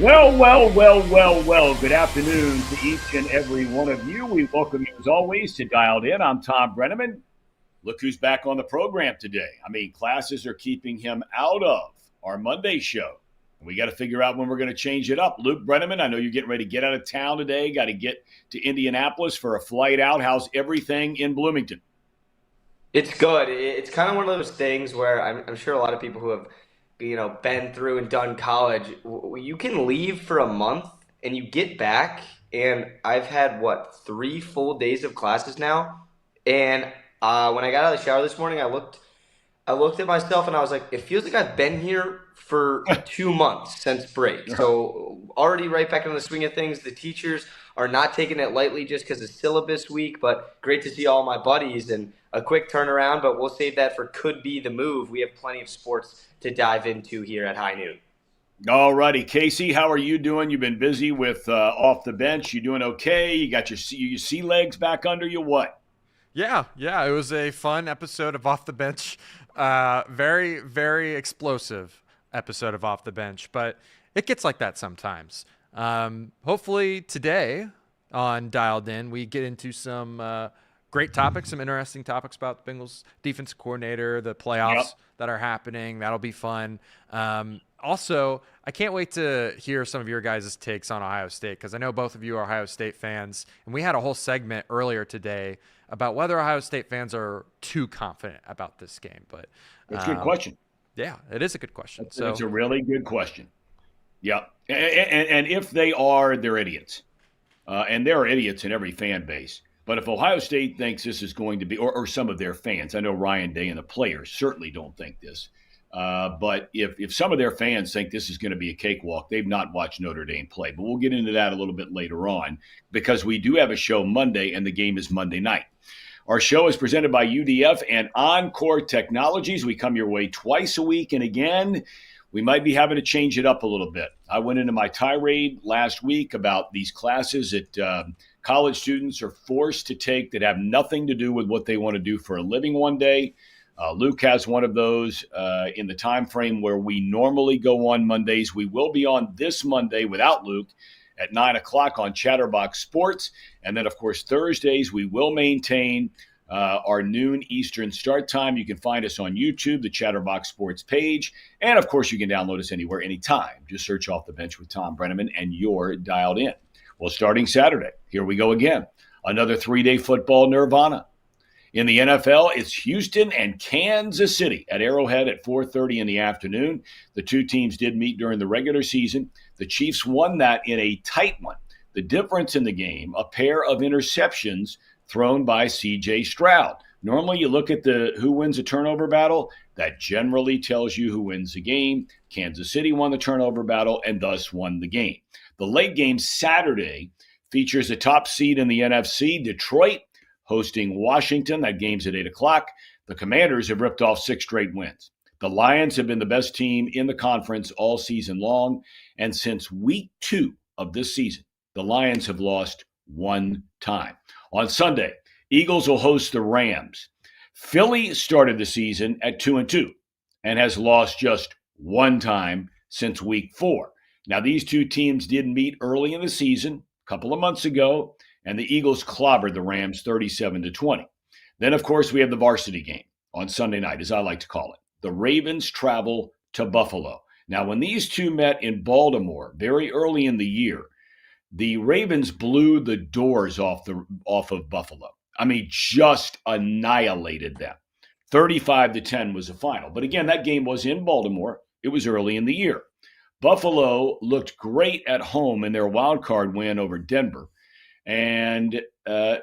Well. Good afternoon to each and every one of you. We welcome you, as always, to Dialed In. I'm Tom Brenneman. Look who's back on the program today. I mean, classes are keeping him out of our Monday show. We got to figure out when we're going to change it up. Luke Brenneman, I know you're getting ready to get out of town today. Got to get to Indianapolis for a flight out. How's everything in Bloomington? It's good. It's kind of one of those things where I'm sure a lot of people who have, been through and done college, you can leave for a month and you get back, and I've had what, 3 full days of classes now, and when I got out of the shower this morning, I looked at myself and I was like, it feels like I've been here for 2 months since break. So already right back into the swing of things. The teachers are not taking it lightly just because it's syllabus week, but great to see all my buddies and a quick turnaround, but we'll save that for could be the move. We have plenty of sports to dive into here at high noon. All righty. Casey, how are you doing? You've been busy with off the bench. You doing okay? You got your sea legs back under you? What? Yeah. It was a fun episode of Off the Bench. Very, very explosive episode of Off the Bench, but it gets like that sometimes. Hopefully today on Dialed In, we get into some great topics, some interesting topics about the Bengals defense coordinator, the playoffs that are happening. That'll be fun. Also, I can't wait to hear some of your guys' takes on Ohio State, because I know both of you are Ohio State fans, and we had a whole segment earlier today about whether Ohio State fans are too confident about this game. But That's a good question. Yeah, it is a good question. It's a really good question. Yeah, and if they are, they're idiots, and there are idiots in every fan base. But if Ohio State thinks this is going to be, or some of their fans, I know Ryan Day and the players certainly don't think this. But if some of their fans think this is going to be a cakewalk, they've not watched Notre Dame play. But we'll get into that a little bit later on, because we do have a show Monday, and the game is Monday night. Our show is presented by UDF and Encore Technologies. We come your way twice a week, and again, we might be having to change it up a little bit. I went into my tirade last week about these classes that college students are forced to take that have nothing to do with what they want to do for a living one day. Luke has one of those in the time frame where we normally go on Mondays. We will be on this Monday without Luke at 9 o'clock on Chatterbox Sports. And then, of course, Thursdays, we will maintain our noon Eastern start time. You can find us on YouTube, the Chatterbox Sports page. And, of course, you can download us anywhere, anytime. Just search Off the Bench with Tom Brenneman, and you're dialed in. Well, starting Saturday, here we go again. Another 3-day football nirvana. In the NFL, it's Houston and Kansas City at Arrowhead at 4:30 in the afternoon. The two teams did meet during the regular season. The Chiefs won that in a tight one. The difference in the game, a pair of interceptions thrown by C.J. Stroud. Normally, you look at who wins a turnover battle. That generally tells you who wins the game. Kansas City won the turnover battle and thus won the game. The late game Saturday features a top seed in the NFC, Detroit, hosting Washington. That game's at 8 o'clock. The Commanders have ripped off 6 straight wins. The Lions have been the best team in the conference all season long. And since week 2 of this season, the Lions have lost 1 time. On Sunday, Eagles will host the Rams. Philly started the season at 2-2 and has lost just 1 time since week 4. Now, these two teams did meet early in the season, a couple of months ago, and the Eagles clobbered the Rams 37-20. Then, of course, we have the varsity game on Sunday night, as I like to call it. The Ravens travel to Buffalo. Now, when these two met in Baltimore very early in the year, the Ravens blew the doors off of Buffalo. I mean, just annihilated them. 35-10 was the final. But again, that game was in Baltimore. It was early in the year. Buffalo looked great at home in their wild card win over Denver. And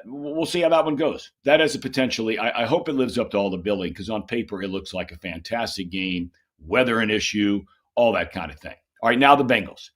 we'll see how that one goes. That has a potentially, I hope it lives up to all the billing, because on paper it looks like a fantastic game, weather an issue, all that kind of thing. All right, now the Bengals.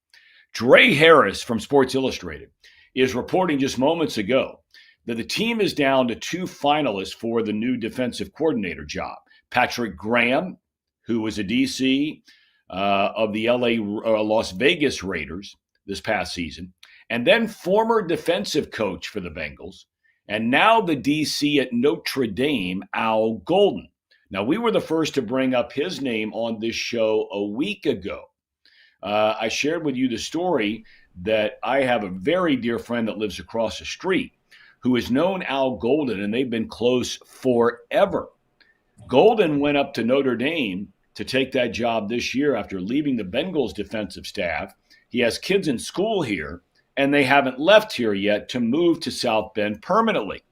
Dre Harris from Sports Illustrated is reporting just moments ago that the team is down to 2 finalists for the new defensive coordinator job. Patrick Graham, who was a DC of the Las Vegas Raiders this past season, and then former defensive coach for the Bengals, and now the DC at Notre Dame, Al Golden. Now, we were the first to bring up his name on this show a week ago, I shared with you the story that I have a very dear friend that lives across the street who has known Al Golden, and they've been close forever. Golden went up to Notre Dame to take that job this year after leaving the Bengals defensive staff. He has kids in school here, and they haven't left here yet to move to South Bend permanently.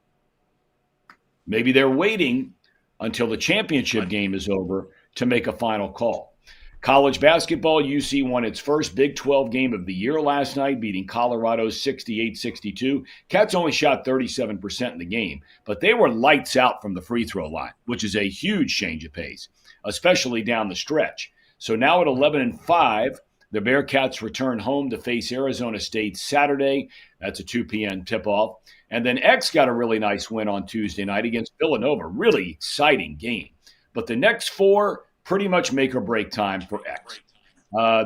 Maybe they're waiting until the championship game is over to make a final call. College basketball, UC won its first Big 12 game of the year last night, beating Colorado 68-62. Cats only shot 37% in the game, but they were lights out from the free throw line, which is a huge change of pace, especially down the stretch. So now at 11-5, the Bearcats return home to face Arizona State Saturday. That's a 2 p.m. tip-off. And then X got a really nice win on Tuesday night against Villanova. Really exciting game. But the next four pretty much make or break time for X.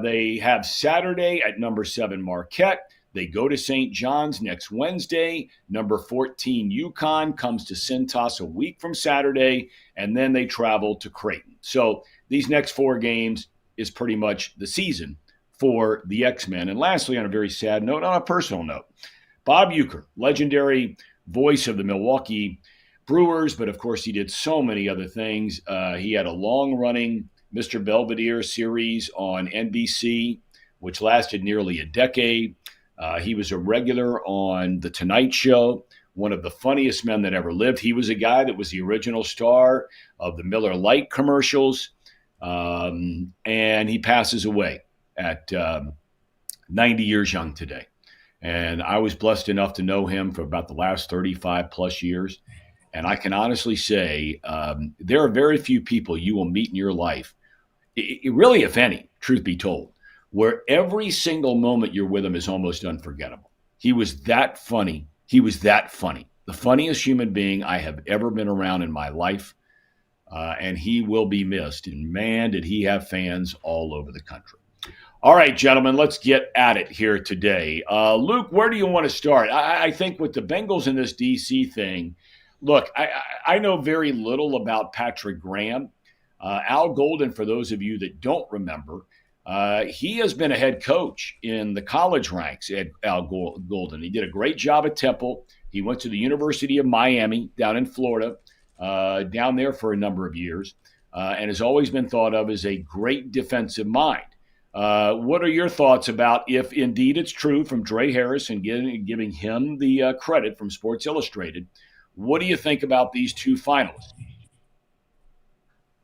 They have Saturday at number 7 Marquette. They go to St. John's next Wednesday. Number 14 UConn comes to Cintas a week from Saturday, and then they travel to Creighton. So these next 4 games is pretty much the season for the X-Men. And lastly, on a very sad note, on a personal note, Bob Uecker, legendary voice of the Milwaukee Brewers, but of course he did so many other things. He had a long-running Mr. Belvedere series on NBC, which lasted nearly a decade. He was a regular on The Tonight Show, one of the funniest men that ever lived. He was a guy that was the original star of the Miller Lite commercials, and he passes away at 90 years young today. And I was blessed enough to know him for about the last 35 plus years. And I can honestly say there are very few people you will meet in your life, really, if any, truth be told, where every single moment you're with him is almost unforgettable. He was that funny. He was that funny. The funniest human being I have ever been around in my life. And he will be missed. And man, did he have fans all over the country. All right, gentlemen, let's get at it here today. Luke, where do you want to start? I think with the Bengals in this DC thing, look, I know very little about Patrick Graham. Al Golden, for those of you that don't remember, he has been a head coach in the college ranks at Al Golden. He did a great job at Temple. He went to the University of Miami down in Florida, down there for a number of years, and has always been thought of as a great defensive mind. What are your thoughts about if indeed it's true from Dre Harris and giving him the credit from Sports Illustrated? What do you think about these two finalists?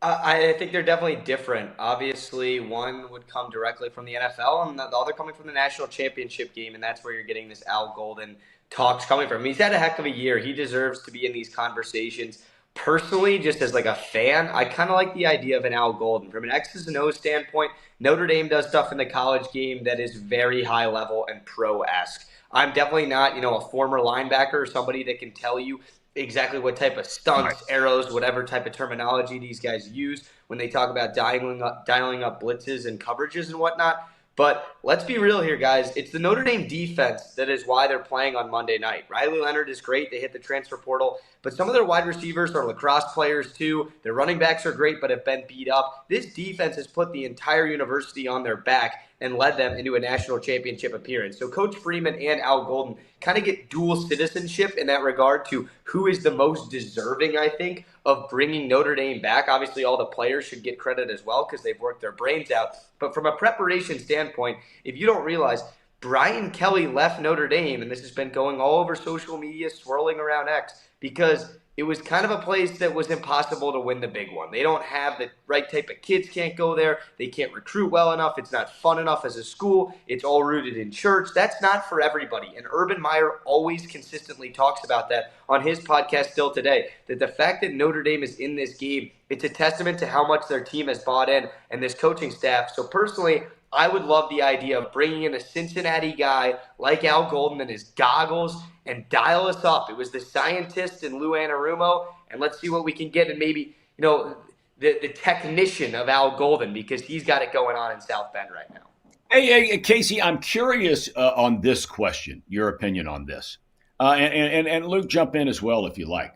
I think they're definitely different. Obviously, one would come directly from the NFL, and the other coming from the national championship game, and that's where you're getting this Al Golden talks coming from. He's had a heck of a year. He deserves to be in these conversations. Personally, just as like a fan, I kind of like the idea of an Al Golden. From an X's and O's standpoint, Notre Dame does stuff in the college game that is very high level and pro-esque. I'm definitely not, a former linebacker or somebody that can tell you exactly what type of stunts, arrows, whatever type of terminology these guys use when they talk about dialing up blitzes and coverages and whatnot. But let's be real here, guys. It's the Notre Dame defense that is why they're playing on Monday night. Riley Leonard is great. They hit the transfer portal. But some of their wide receivers are lacrosse players too. Their running backs are great but have been beat up. This defense has put the entire university on their back and led them into a national championship appearance. So Coach Freeman and Al Golden kind of get dual citizenship in that regard to who is the most deserving, I think, of bringing Notre Dame back. Obviously, all the players should get credit as well because they've worked their brains out. But from a preparation standpoint, if you don't realize, Brian Kelly left Notre Dame, and this has been going all over social media, swirling around X, because it was kind of a place that was impossible to win the big one. They don't have the right type of kids can't go there. They can't recruit well enough. It's not fun enough as a school. It's all rooted in church. That's not for everybody. And Urban Meyer always consistently talks about that on his podcast still today, that the fact that Notre Dame is in this game, it's a testament to how much their team has bought in and this coaching staff. So personally, I would love the idea of bringing in a Cincinnati guy like Al Golden and his goggles and dial us up. It was the scientist and Lou Anarumo, and let's see what we can get. And maybe, the technician of Al Golden, because he's got it going on in South Bend right now. Hey, Casey, I'm curious on this question, your opinion on this. And Luke, jump in as well if you like.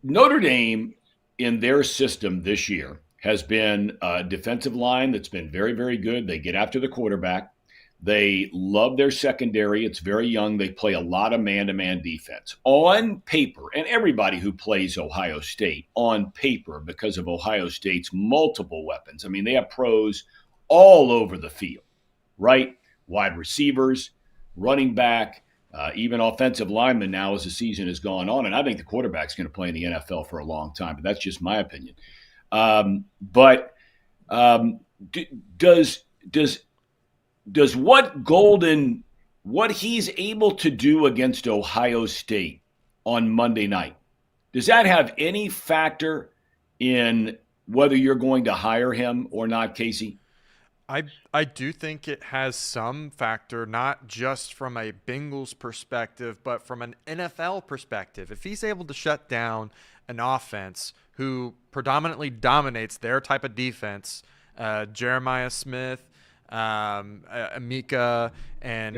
Notre Dame, in their system this year, has been a defensive line that's been very, very good. They get after the quarterback. They love their secondary. It's very young. They play a lot of man-to-man defense. On paper, and everybody who plays Ohio State, on paper, because of Ohio State's multiple weapons, I mean, they have pros all over the field, right? Wide receivers, running back, even offensive linemen now as the season has gone on. And I think the quarterback's going to play in the NFL for a long time, but that's just my opinion. But does what he's able to do against Ohio State on Monday night, does that have any factor in whether you're going to hire him or not, Casey? I do think it has some factor, not just from a Bengals perspective, but from an NFL perspective. If he's able to shut down an offense who predominantly dominates their type of defense, Jeremiah Smith, Amika, and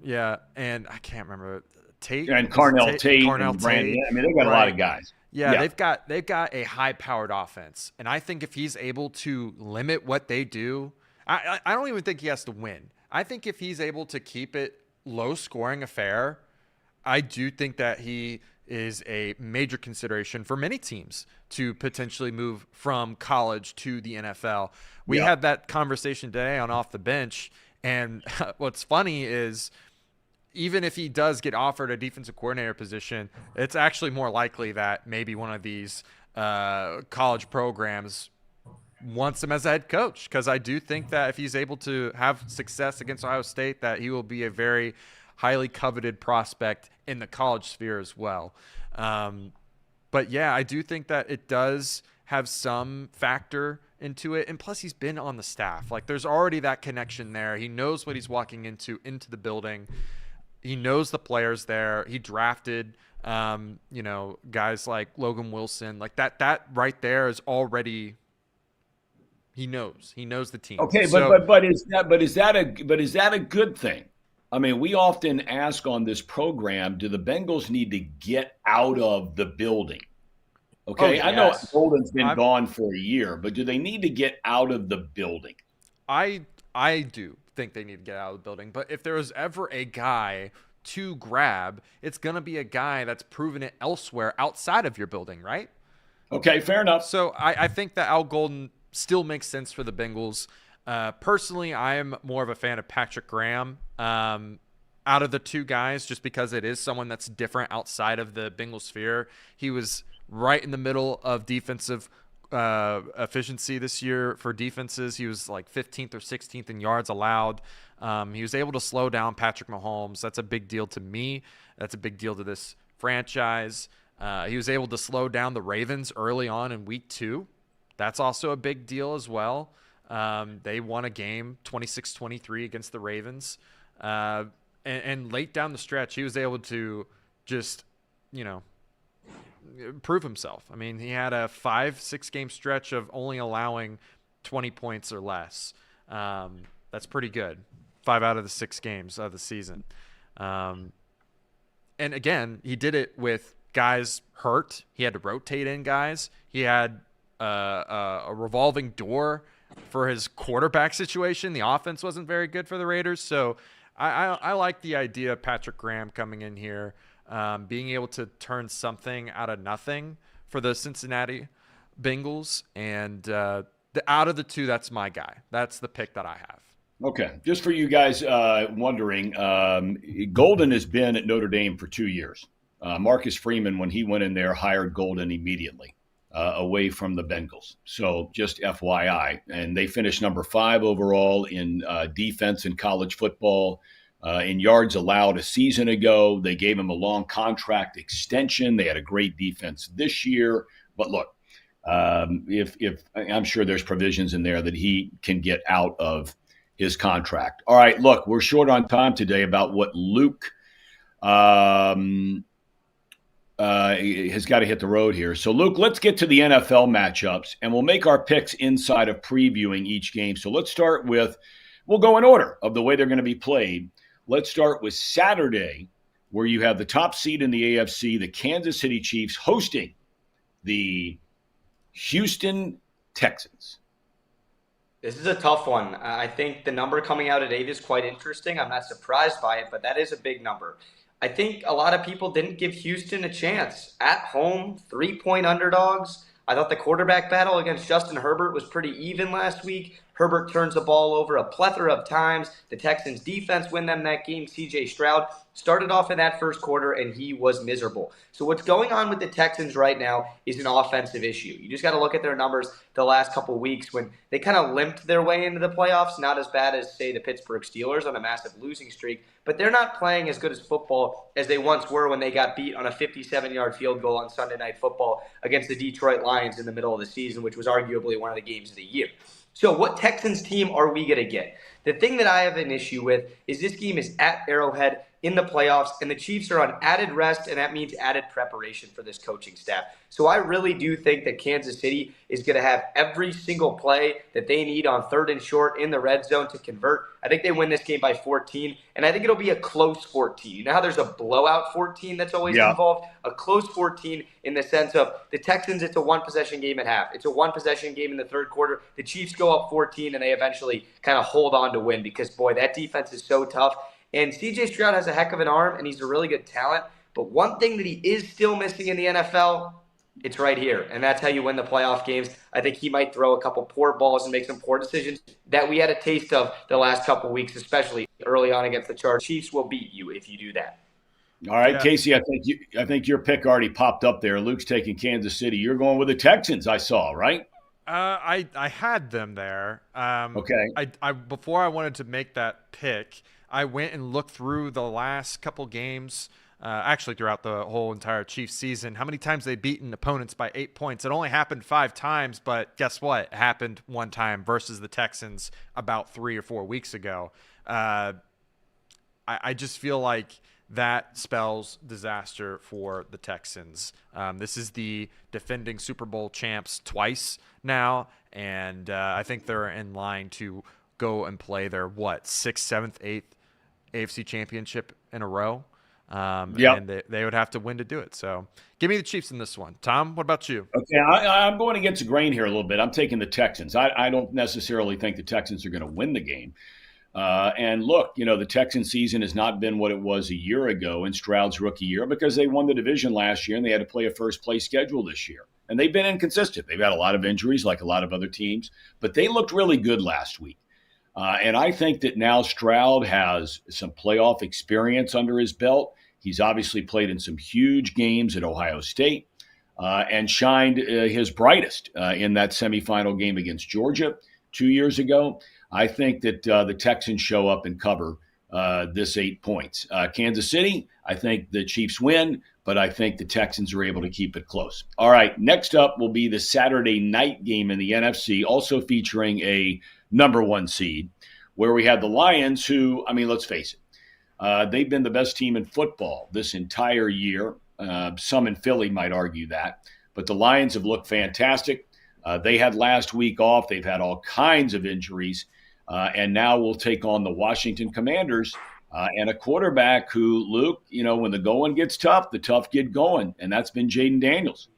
yeah, and I can't remember Tate and Carnell Tate Carnell and Brandon. Tate. I mean, they've got a lot of guys. Yeah, they've got a high-powered offense, and I think if he's able to limit what they do, I don't even think he has to win. I think if he's able to keep it low-scoring affair, I do think that he is a major consideration for many teams to potentially move from college to the NFL. We had that conversation today on Off the Bench, and what's funny is even if he does get offered a defensive coordinator position, it's actually more likely that maybe one of these college programs wants him as a head coach, because I do think that if he's able to have success against Ohio State, that he will be a very highly coveted prospect in the college sphere as well. But yeah, I do think that it does have some factor into it. And plus he's been on the staff. Like there's already that connection there. He knows what he's walking into the building. He knows the players there. He drafted, guys like Logan Wilson, like that right there is already, he knows the team. Okay. So, but is that a good thing? I mean, we often ask on this program, do the Bengals need to get out of the building? Okay. Yes. I know Golden's been gone for a year, but do they need to get out of the building? I do think they need to get out of the building, but if there was ever a guy to grab, it's going to be a guy that's proven it elsewhere outside of your building, right? Okay, fair enough. So I think that Al Golden still makes sense for the Bengals. Personally, I am more of a fan of Patrick Graham out of the two guys, just because it is someone that's different outside of the Bengals sphere. He was right in the middle of defensive efficiency this year for defenses. He was like 15th or 16th in yards allowed. He was able to slow down Patrick Mahomes. That's a big deal to me. That's a big deal to this franchise. He was able to slow down the Ravens early on in week 2. That's also a big deal as well. They won a game 26-23 against the Ravens. And late down the stretch, he was able to just, prove himself. I mean, he had a 5-6 game stretch of only allowing 20 points or less. That's pretty good. 5 out of the 6 games of the season. And again, he did it with guys hurt. He had to rotate in guys. He had a revolving door for his quarterback situation. The offense wasn't very good for the Raiders. So I like the idea of Patrick Graham coming in here, being able to turn something out of nothing for the Cincinnati Bengals. And out of the two, that's my guy. That's the pick that I have. Okay. Just for you guys wondering, Golden has been at Notre Dame for 2 years. Marcus Freeman, when he went in there, hired Golden immediately away from the Bengals. So just FYI. And they finished number 5 overall in defense in college football. In yards allowed a season ago. They gave him a long contract extension. They had a great defense this year. But look, if I'm sure there's provisions in there that he can get out of his contract. All right, look, we're short on time today about what Luke has got to hit the road here. So, Luke, let's get to the NFL matchups, and we'll make our picks inside of previewing each game. So let's start with, we'll go in order of the way they're going to be played. Let's start with Saturday, where you have the top seed in the AFC, the Kansas City Chiefs, hosting the Houston Texans. This is a tough one. I think the number coming out at 8 is quite interesting. I'm not surprised by it, but that is a big number. I think a lot of people didn't give Houston a chance. At home, 3-point underdogs. I thought the quarterback battle against Justin Herbert was pretty even last week. Herbert turns the ball over a plethora of times. The Texans defense win them that game. CJ Stroud started off in that first quarter, and he was miserable. So what's going on with the Texans right now is an offensive issue. You just got to look at their numbers the last couple of weeks when they kind of limped their way into the playoffs. Not as bad as, say, the Pittsburgh Steelers on a massive losing streak, but they're not playing as good as football as they once were when they got beat on a 57-yard field goal on Sunday Night Football against the Detroit Lions in the middle of the season, which was arguably one of the games of the year. So what Texans team are we going to get? The thing that I have an issue with is this game is at Arrowhead in the playoffs, and the Chiefs are on added rest, and that means added preparation for this coaching staff. So I really do think that Kansas City is going to have every single play that they need on 3rd and short in the red zone to convert. I think they win this game by 14, and I think it'll be a close 14. You know how there's a blowout 14 that's always involved? A close 14 in the sense of the Texans, it's a one-possession game at half. It's a one-possession game in the third quarter. The Chiefs go up 14, and they eventually kind of hold on to win because, boy, that defense is so tough. And CJ Stroud has a heck of an arm, and he's a really good talent. But one thing that he is still missing in the NFL, it's right here. And that's how you win the playoff games. I think he might throw a couple poor balls and make some poor decisions that we had a taste of the last couple of weeks, especially early on against the Chargers. Chiefs will beat you if you do that. All right, Casey, I think your pick already popped up there. Luke's taking Kansas City. You're going with the Texans, I saw, right? I had them there. Okay. I before I wanted to make that pick, I went and looked through the last couple games, actually throughout the whole entire Chiefs season, how many times they've beaten opponents by 8 points. It only happened 5 times, but guess what? It happened one time versus the Texans about 3 or 4 weeks ago. I just feel like that spells disaster for the Texans. This is the defending Super Bowl champs twice now, and I think they're in line to go and play their, 6th, 7th, 8th AFC championship in a row. And they would have to win to do it. So give me the Chiefs in this one. Tom, what about you? Okay, I'm going against the grain here a little bit. I'm taking the Texans. I don't necessarily think the Texans are going to win the game. And look, the Texan season has not been what it was a year ago in Stroud's rookie year because they won the division last year and they had to play a first-place schedule this year. And they've been inconsistent. They've had a lot of injuries like a lot of other teams, but they looked really good last week. And I think that now Stroud has some playoff experience under his belt. He's obviously played in some huge games at Ohio State and shined his brightest in that semifinal game against Georgia 2 years ago. I think that the Texans show up and cover this 8 points. Kansas City, I think the Chiefs win, but I think the Texans are able to keep it close. All right, next up will be the Saturday night game in the NFC, also featuring a number 1 seed, where we have the Lions who, let's face it, they've been the best team in football this entire year. Some in Philly might argue that, but the Lions have looked fantastic. They had last week off. They've had all kinds of injuries, and now we'll take on the Washington Commanders and a quarterback who, Luke, when the going gets tough, the tough get going, and that's been Jaden Daniels.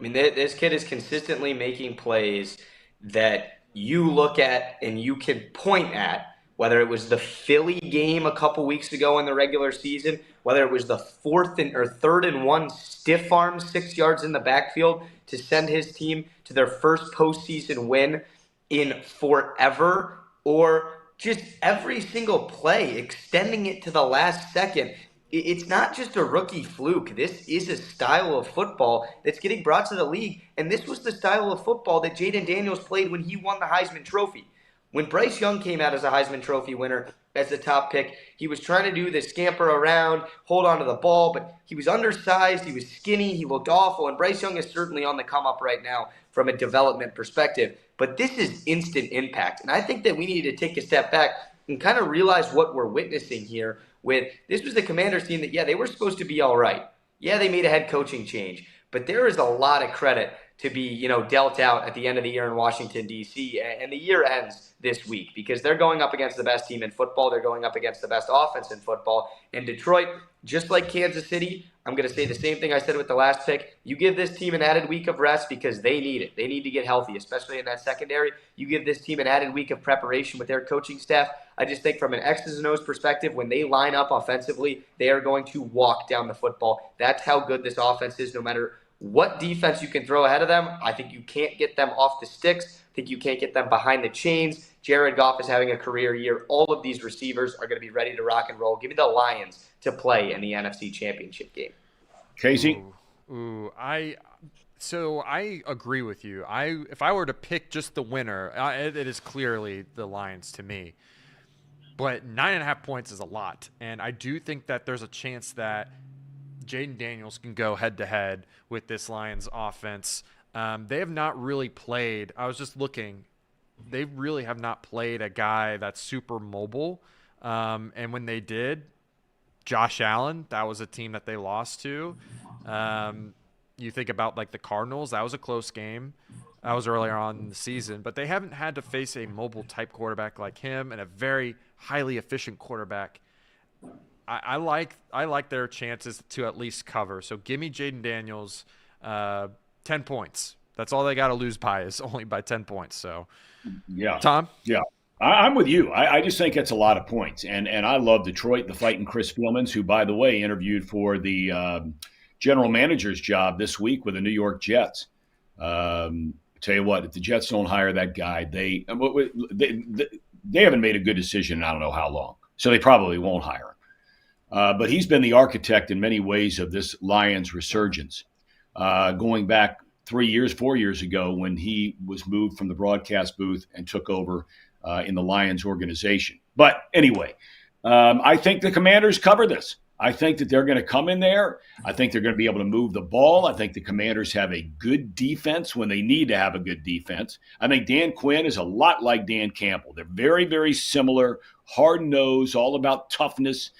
This kid is consistently making plays that you look at and you can point at, whether it was the Philly game a couple weeks ago in the regular season, whether it was the 3rd and 1 stiff arm 6 yards in the backfield to send his team to their first postseason win in forever, or just every single play, extending it to the last second. It's not just a rookie fluke. This is a style of football that's getting brought to the league, and this was the style of football that Jaden Daniels played when he won the Heisman Trophy. When Bryce Young came out as a Heisman Trophy winner as the top pick, he was trying to do the scamper around, hold on to the ball, but he was undersized, he was skinny, he looked awful, and Bryce Young is certainly on the come up right now from a development perspective. But this is instant impact, and I think that we need to take a step back and kind of realize what we're witnessing here. This was the Commanders team that, they were supposed to be all right. Yeah, they made a head coaching change, but there is a lot of credit to be, dealt out at the end of the year in Washington, D.C. And the year ends this week because they're going up against the best team in football. They're going up against the best offense in football. And Detroit, just like Kansas City, I'm going to say the same thing I said with the last pick. You give this team an added week of rest because they need it. They need to get healthy, especially in that secondary. You give this team an added week of preparation with their coaching staff. I just think from an X's and O's perspective, when they line up offensively, they are going to walk down the football. That's how good this offense is, no matter what defense you can throw ahead of them. I think you can't get them off the sticks. I think you can't get them behind the chains. Jared Goff is having a career year. All of these receivers are going to be ready to rock and roll. Give me the Lions to play in the NFC Championship game. Casey? I agree with you. If I were to pick just the winner, it is clearly the Lions to me. But 9.5 points is a lot. And I do think that there's a chance that Jaden Daniels can go head-to-head with this Lions offense. They have not really played. I was just looking. They really have not played a guy that's super mobile. And when they did, Josh Allen, that was a team that they lost to. You think about like the Cardinals, that was a close game. That was earlier on in the season. But they haven't had to face a mobile-type quarterback like him and a very highly efficient quarterback. I like their chances to at least cover. So give me Jaden Daniels, 10 points. That's all they got to lose by is only by 10 points. So, yeah, Tom? Yeah, I'm with you. I just think it's a lot of points. And I love Detroit, the fighting Chris Spielmans, who, by the way, interviewed for the general manager's job this week with the New York Jets. Tell you what, if the Jets don't hire that guy, they haven't made a good decision in I don't know how long. So they probably won't hire him. But he's been the architect in many ways of this Lions resurgence, going back 4 years ago when he was moved from the broadcast booth and took over in the Lions organization. But anyway, I think the Commanders cover this. I think that they're going to come in there. I think they're going to be able to move the ball. I think the Commanders have a good defense when they need to have a good defense. I think Dan Quinn is a lot like Dan Campbell. They're very, very similar, hard-nosed, all about toughness.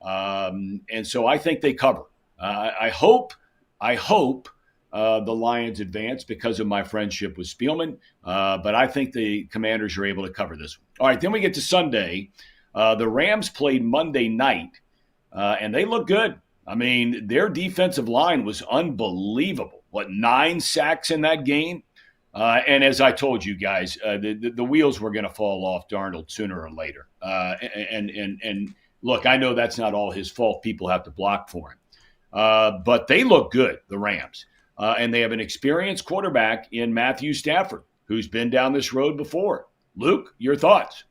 And so I think they cover. I hope the Lions advance because of my friendship with Spielman. But I think the Commanders are able to cover this one. All right, then we get to Sunday. The Rams played Monday night, and they look good. I mean, their defensive line was unbelievable. 9 sacks in that game? And as I told you guys, the wheels were going to fall off Darnold sooner or later. And look, I know that's not all his fault. People have to block for him. But they look good, the Rams. And they have an experienced quarterback in Matthew Stafford, who's been down this road before. Luke, your thoughts?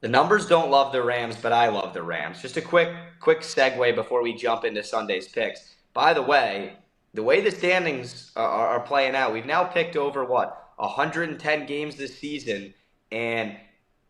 The numbers don't love the Rams, but I love the Rams. Just a quick segue before we jump into Sunday's picks. By the way the standings are playing out, we've now picked over, 110 games this season, and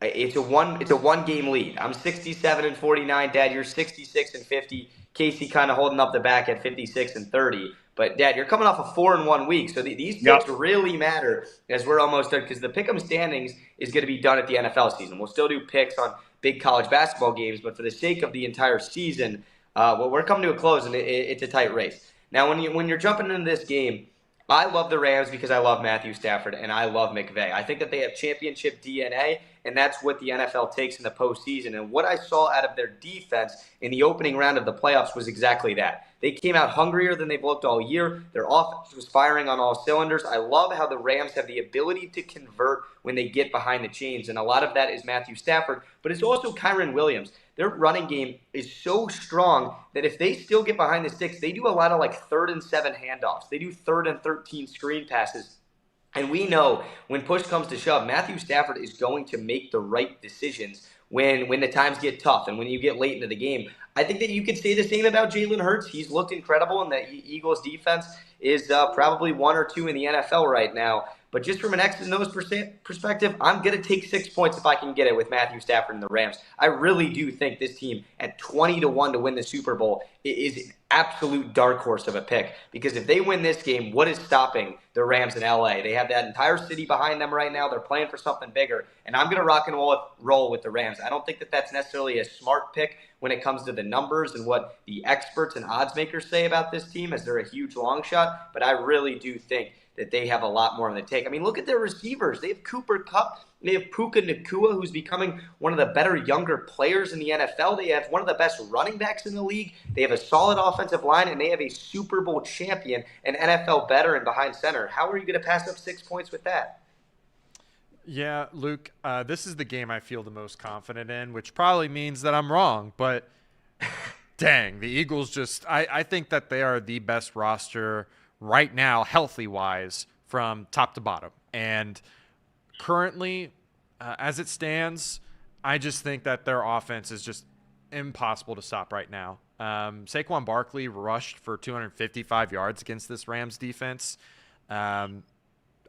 it's a one-game lead. I'm 67-49. Dad, you're 66-50. Casey kind of holding up the back at 56-30. But, Dad, you're coming off a 4-1 week, so these picks really matter as we're almost done because the pick'em standings is going to be done at the NFL season. We'll still do picks on big college basketball games, but for the sake of the entire season, we're coming to a close, and it's a tight race. Now, when you're jumping into this game, I love the Rams because I love Matthew Stafford and I love McVay. I think that they have championship DNA, and that's what the NFL takes in the postseason. And what I saw out of their defense in the opening round of the playoffs was exactly that. They came out hungrier than they've looked all year. Their offense was firing on all cylinders. I love how the Rams have the ability to convert when they get behind the chains, and a lot of that is Matthew Stafford, but it's also Kyren Williams. Their running game is so strong that if they still get behind the sticks, they do a lot of 3rd and 7 handoffs. They do 3rd and 13 screen passes. And we know when push comes to shove, Matthew Stafford is going to make the right decisions when the times get tough and when you get late into the game. I think that you could say the same about Jalen Hurts. He's looked incredible, and the Eagles' defense is probably 1 or 2 in the NFL right now. But just from an X's and O's perspective, I'm going to take 6 points if I can get it with Matthew Stafford and the Rams. I really do think this team at 20-1 to win the Super Bowl is an absolute dark horse of a pick. Because if they win this game, what is stopping the Rams in LA? They have that entire city behind them right now. They're playing for something bigger. And I'm going to rock and roll with the Rams. I don't think that that's necessarily a smart pick when it comes to the numbers and what the experts and odds makers say about this team, as they're a huge long shot. But I really do think that they have a lot more in the tank. I mean, look at their receivers. They have Cooper Kupp. They have Puka Nacua, who's becoming one of the better younger players in the NFL. They have one of the best running backs in the league. They have a solid offensive line, and they have a Super Bowl champion, an NFL veteran behind center. How are you going to pass up 6 points with that? Yeah, Luke, this is the game I feel the most confident in, which probably means that I'm wrong. But dang, the Eagles I think that they are the best roster right now, healthy-wise, from top to bottom. And currently, as it stands, I just think that their offense is just impossible to stop right now. Saquon Barkley rushed for 255 yards against this Rams defense.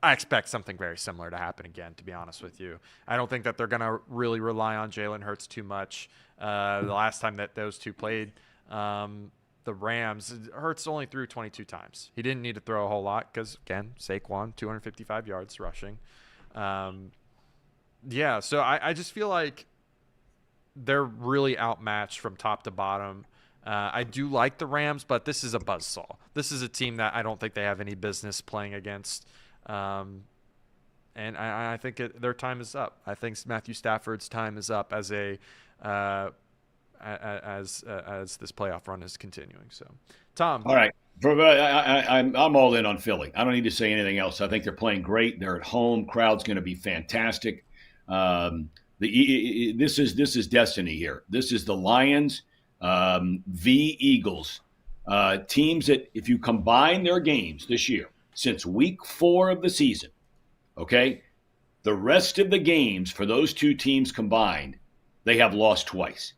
I expect something very similar to happen again, to be honest with you. I don't think that they're going to really rely on Jalen Hurts too much. The last time that those two played, the Rams, Hurts only threw 22 times. He didn't need to throw a whole lot because, again, Saquon, 255 yards rushing. Yeah, so I just feel like they're really outmatched from top to bottom. I do like the Rams, but this is a buzzsaw. This is a team that I don't think they have any business playing against. And I think their time is up. I think Matthew Stafford's time is up as this playoff run is continuing. So, Tom. All right. I'm all in on Philly. I don't need to say anything else. I think they're playing great. They're at home. Crowd's going to be fantastic. This is destiny here. This is the Lions v. Eagles. Teams that, if you combine their games this year, since week 4 of the season, okay, the rest of the games for those two teams combined, they have lost twice.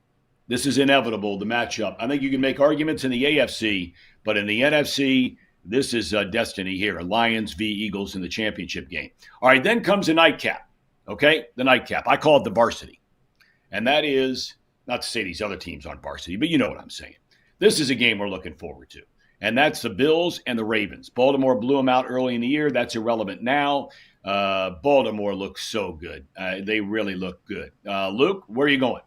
This is inevitable, the matchup. I think you can make arguments in the AFC, but in the NFC, this is destiny here. Lions v. Eagles in the championship game. All right, then comes a nightcap, okay? The nightcap. I call it the varsity. And that is, not to say these other teams aren't varsity, but you know what I'm saying. This is a game we're looking forward to. And that's the Bills and the Ravens. Baltimore blew them out early in the year. That's irrelevant now. Baltimore looks so good. They really look good. Luke, where are you going?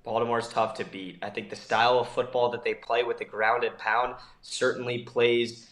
Baltimore's tough to beat. I think the style of football that they play with the ground and pound certainly plays.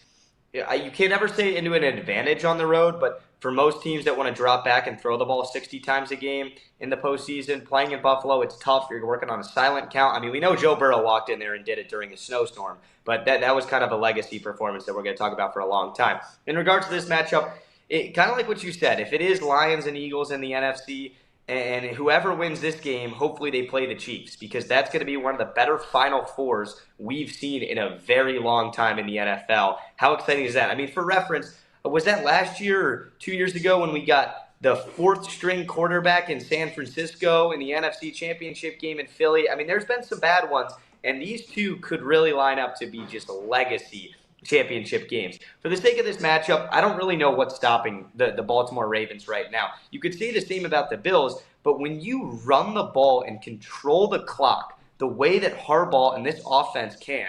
You can't ever say into an advantage on the road, but for most teams that want to drop back and throw the ball 60 times a game in the postseason, playing in Buffalo, it's tough. You're working on a silent count. I mean, we know Joe Burrow walked in there and did it during a snowstorm, but that was kind of a legacy performance that we're going to talk about for a long time. In regards to this matchup, kind of like what you said, if it is Lions and Eagles in the NFC, and whoever wins this game, hopefully they play the Chiefs, because that's going to be one of the better Final Fours we've seen in a very long time in the NFL. How exciting is that? I mean, for reference, was that last year or 2 years ago when we got the 4th-string quarterback in San Francisco in the NFC Championship game in Philly? I mean, there's been some bad ones, and these two could really line up to be just a legacy championship games. For the sake of this matchup, I don't really know what's stopping the Baltimore Ravens right now. You could say the same about the Bills, but when you run the ball and control the clock the way that Harbaugh and this offense can,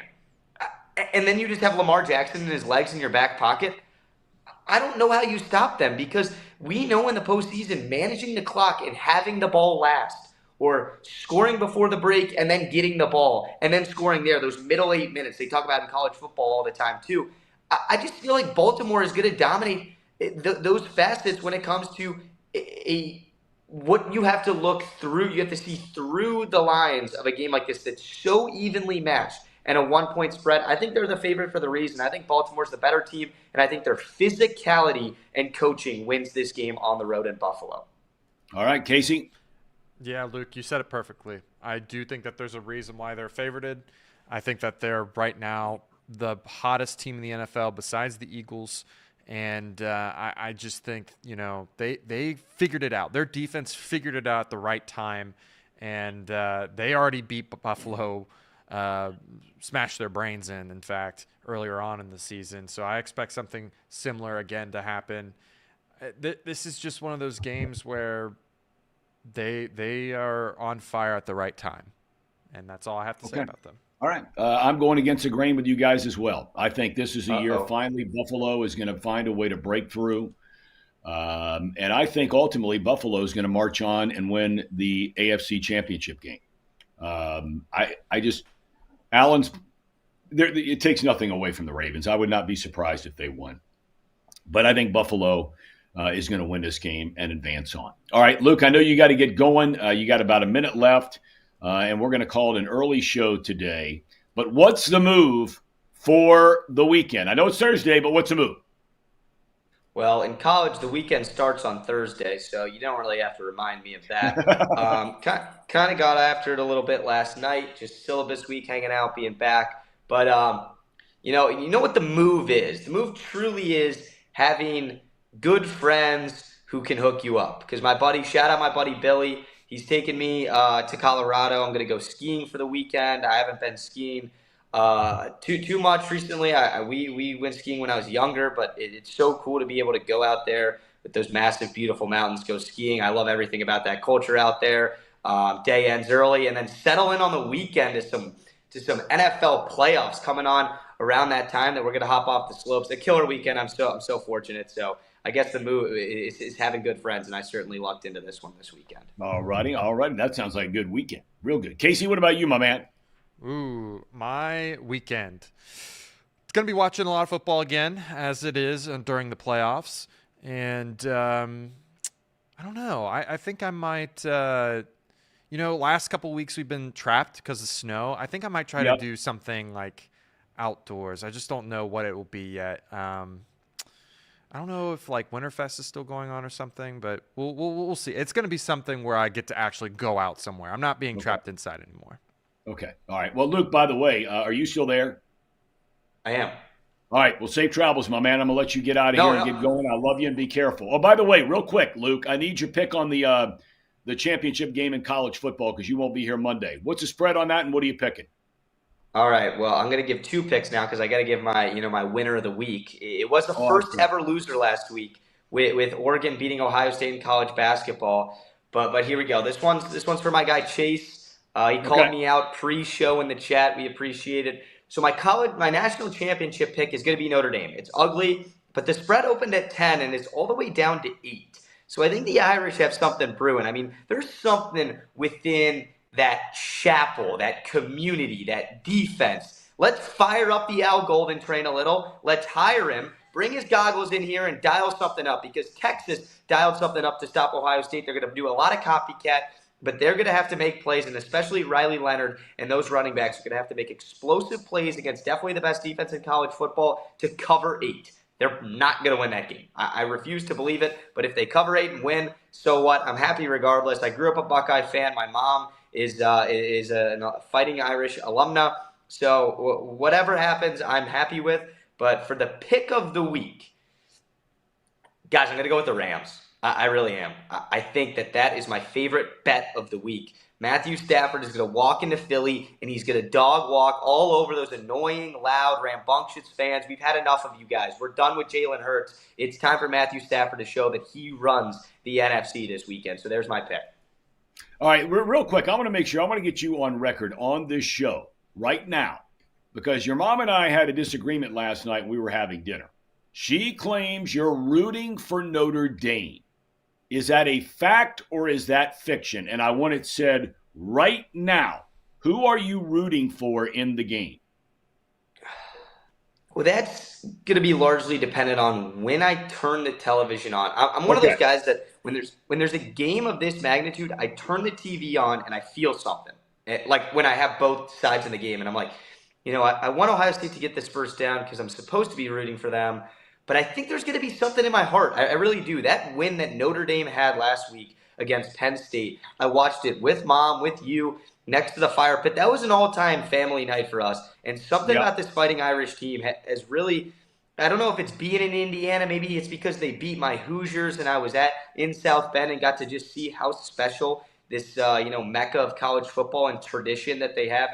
and then you just have Lamar Jackson and his legs in your back pocket, I don't know how you stop them, because we know in the postseason managing the clock and having the ball last, or scoring before the break and then getting the ball and then scoring there, those middle 8 minutes they talk about in college football all the time too. I just feel like Baltimore is going to dominate those facets when it comes to what you have to look through. You have to see through the lines of a game like this that's so evenly matched and a 1-point spread. I think they're the favorite for the reason. I think Baltimore's the better team, and I think their physicality and coaching wins this game on the road in Buffalo. All right, Casey. Yeah, Luke, you said it perfectly. I do think that there's a reason why they're favorited. I think that they're right now the hottest team in the NFL besides the Eagles. And I just think, they figured it out. Their defense figured it out at the right time. And they already beat Buffalo, smashed their brains in fact, earlier on in the season. So I expect something similar again to happen. This is just one of those games where they are on fire at the right time. And that's all I have to say about them. All right. I'm going against the grain with you guys as well. I think this is a year finally Buffalo is going to find a way to break through. And I think ultimately Buffalo is going to march on and win the AFC Championship game. It takes nothing away from the Ravens. I would not be surprised if they won. But I think Buffalo is going to win this game and advance on. All right, Luke, I know you got to get going. You got about a minute left, and we're going to call it an early show today. But what's the move for the weekend? I know it's Thursday, but what's the move? Well, in college, the weekend starts on Thursday, so you don't really have to remind me of that. Kind of got after it a little bit last night, just syllabus week, hanging out, being back. But you know what the move is. The move truly is having good friends who can hook you up. Because shout out my buddy Billy. He's taking me to Colorado. I'm gonna go skiing for the weekend. I haven't been skiing too much recently. We went skiing when I was younger, but it's so cool to be able to go out there with those massive, beautiful mountains, go skiing. I love everything about that culture out there. Day ends early, and then settle in on the weekend to some NFL playoffs coming on around that time that we're going to hop off the slopes. A killer weekend. I'm so fortunate. So I guess the move is having good friends, and I certainly lucked into this one this weekend. All righty. That sounds like a good weekend. Real good. Casey, what about you, my man? Ooh, my weekend. It's going to be watching a lot of football again, as it is during the playoffs. And I don't know. I think I might, last couple weeks we've been trapped because of snow. I think I might try to do something like outdoors. I just don't know what it will be yet. I don't know if like Winterfest is still going on or something, but we'll see. It's going to be something where I get to actually go out somewhere. I'm not being trapped inside anymore. Okay. All right. Well, Luke, by the way, are you still there? I am. All right. Well, safe travels, my man. I'm going to let you get out of here and get going. I love you and be careful. Oh, by the way, real quick, Luke, I need your pick on the championship game in college football because you won't be here Monday. What's the spread on that and what are you picking? All right. Well, I'm going to give 2 picks now because I got to give my winner of the week. It was the first ever loser last week with Oregon beating Ohio State in college basketball. But here we go. This one's for my guy Chase. He called me out pre-show in the chat. We appreciate it. So my national championship pick is going to be Notre Dame. It's ugly, but the spread opened at 10 and it's all the way down to 8. So I think the Irish have something brewing. I mean, there's something within that chapel, that community, that defense. Let's fire up the Al Golden train a little. Let's hire him. Bring his goggles in here and dial something up because Texas dialed something up to stop Ohio State. They're going to do a lot of copycat. But they're going to have to make plays, and especially Riley Leonard and those running backs are going to have to make explosive plays against definitely the best defense in college football to cover 8. They're not going to win that game. I refuse to believe it, but if they cover 8 and win, so what? I'm happy regardless. I grew up a Buckeye fan. My mom is a Fighting Irish alumna, so whatever happens, I'm happy with. But for the pick of the week, guys, I'm going to go with the Rams. I really am. I think that is my favorite bet of the week. Matthew Stafford is going to walk into Philly, and he's going to dog walk all over those annoying, loud, rambunctious fans. We've had enough of you guys. We're done with Jalen Hurts. It's time for Matthew Stafford to show that he runs the NFC this weekend. So there's my pick. All right, real quick, I want to make sure, I want to get you on record on this show right now because your mom and I had a disagreement last night when we were having dinner. She claims you're rooting for Notre Dame. Is that a fact or is that fiction? And I want it said right now. Who are you rooting for in the game? Well, that's going to be largely dependent on when I turn the television on. I'm one of those guys that when there's a game of this magnitude, I turn the TV on and I feel something. Like when I have both sides in the game and I'm like, I want Ohio State to get this first down because I'm supposed to be rooting for them. But I think there's going to be something in my heart. I really do. That win that Notre Dame had last week against Penn State, I watched it with Mom, with you, next to the fire pit. That was an all-time family night for us. And something about this Fighting Irish team has really, I don't know if it's being in Indiana. Maybe it's because they beat my Hoosiers and I was in South Bend and got to just see how special this mecca of college football and tradition that they have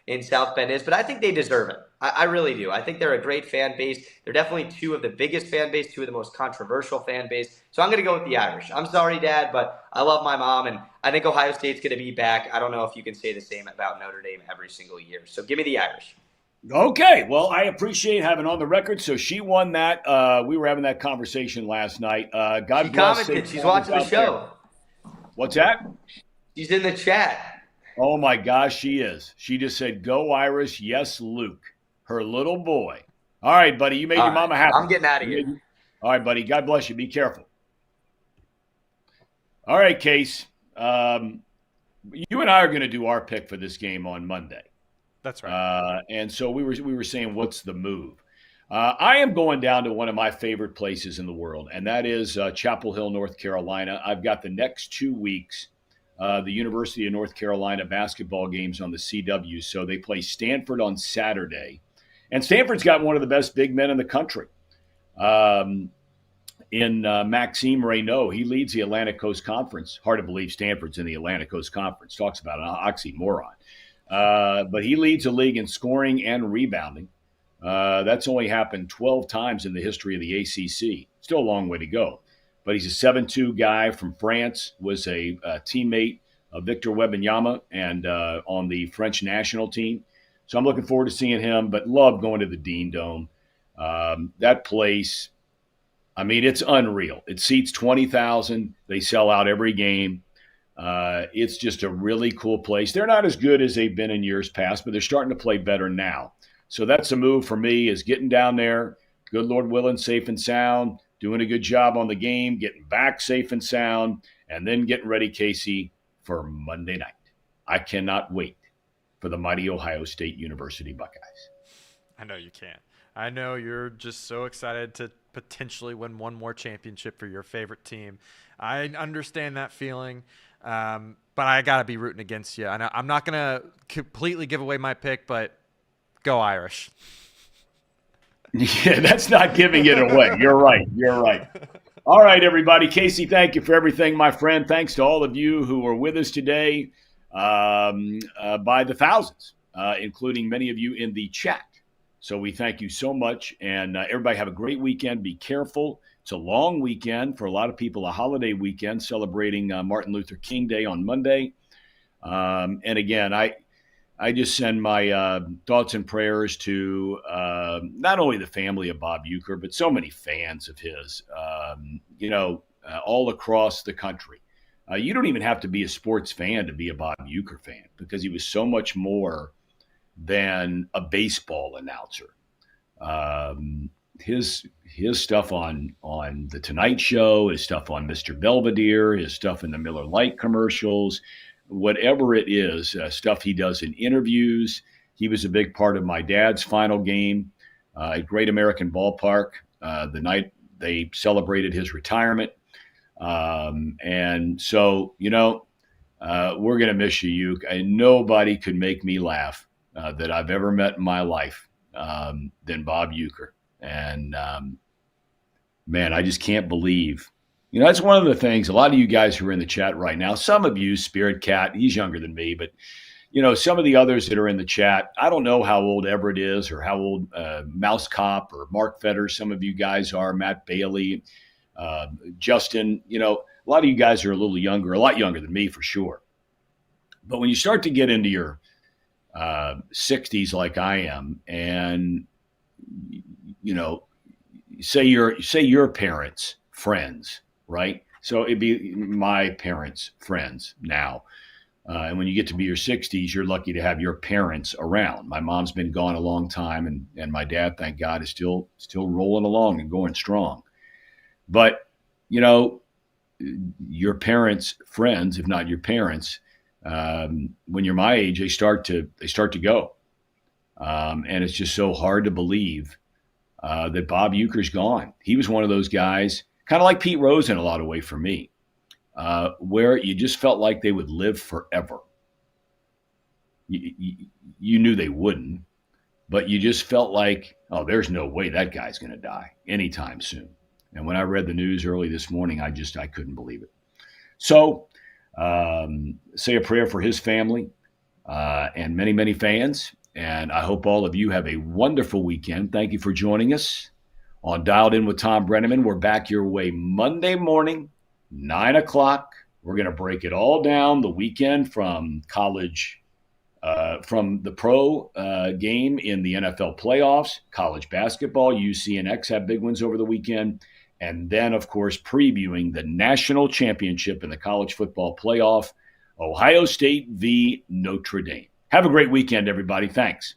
in South Bend is. But I think they deserve it. I really do. I think they're a great fan base. They're definitely 2 of the biggest fan base, 2 of the most controversial fan base. So I'm going to go with the Irish. I'm sorry, Dad, but I love my mom, and I think Ohio State's going to be back. I don't know if you can say the same about Notre Dame every single year. So give me the Irish. Okay. Well, I appreciate having on the record. So she won that. We were having that conversation last night. God she bless. Commented. She's watching the show. There. What's that? She's in the chat. Oh, my gosh, she is. She just said, go Irish. Yes, Luke. Her little boy. All right, buddy. You made your mama happy. I'm getting out of here. All right, buddy. God bless you. Be careful. All right, Case. You and I are going to do our pick for this game on Monday. That's right. And so we were saying, what's the move? I am going down to one of my favorite places in the world, and that is Chapel Hill, North Carolina. I've got the next 2 weeks, the University of North Carolina basketball games on the CW. So they play Stanford on Saturday, and Stanford's got one of the best big men in the country. In Maxime Reynaud. He leads the Atlantic Coast Conference. Hard to believe Stanford's in the Atlantic Coast Conference. Talks about an oxymoron. But he leads the league in scoring and rebounding. That's only happened 12 times in the history of the ACC. Still a long way to go. But he's a 7'2 guy from France, was a teammate of Victor Wembanyama and on the French national team. So I'm looking forward to seeing him, but love going to the Dean Dome. That place, I mean, it's unreal. It seats 20,000. They sell out every game. It's just a really cool place. They're not as good as they've been in years past, but they're starting to play better now. So that's a move for me, is getting down there, good Lord willing, safe and sound, doing a good job on the game, getting back safe and sound, and then getting ready, Casey, for Monday night. I cannot wait for the mighty Ohio State University Buckeyes. I know you can't. I know you're just so excited to potentially win one more championship for your favorite team. I understand that feeling, but I got to be rooting against you. I'm not going to completely give away my pick, but go Irish. Yeah, that's not giving it away. You're right. You're right. All right, everybody. Casey, thank you for everything, my friend. Thanks to all of you who were with us today by the thousands, including many of you in the chat. So we thank you so much, and everybody have a great weekend. Be careful. It's a long weekend for a lot of people, a holiday weekend celebrating Martin Luther King Day on Monday. And again, I just send my thoughts and prayers to not only the family of Bob Uecker, but so many fans of his, all across the country. You don't even have to be a sports fan to be a Bob Uecker fan, because he was so much more than a baseball announcer. His stuff on The Tonight Show, his stuff on Mr. Belvedere, his stuff in the Miller Lite commercials, whatever it is, stuff he does in interviews. He was a big part of my dad's final game at Great American Ballpark the night they celebrated his retirement. And so, we're going to miss you, Uke. And nobody could make me laugh that I've ever met in my life than Bob Uecker. And, man, I just can't believe, that's one of the things, a lot of you guys who are in the chat right now, some of you, Spirit Cat, he's younger than me, but, some of the others that are in the chat, I don't know how old Everett is or how old Mouse Cop or Mark Fetter, some of you guys are, Matt Bailey, Justin, a lot of you guys are a little younger, a lot younger than me for sure. But when you start to get into your 60s like I am, and say your parents' friends, right? So it'd be my parents' friends now. And when you get to be your 60s, you're lucky to have your parents around. My mom's been gone a long time, and my dad, thank God, is still rolling along and going strong. But your parents' friends, if not your parents, when you're my age, they start to go, and it's just so hard to believe that Bob Uecker's gone. He was one of those guys, kind of like Pete Rose in a lot of ways for me, where you just felt like they would live forever. You knew they wouldn't, but you just felt like, oh, there's no way that guy's going to die anytime soon. And when I read the news early this morning, I couldn't believe it. So say a prayer for his family and many, many fans. And I hope all of you have a wonderful weekend. Thank you for joining us on Dialed In with Tom Brenneman. We're back your way Monday morning, 9 o'clock. We're going to break it all down, the weekend from college, from the pro game in the NFL playoffs, college basketball. UC and X have big ones over the weekend. And then, of course, previewing the national championship in the college football playoff, Ohio State v. Notre Dame. Have a great weekend, everybody. Thanks.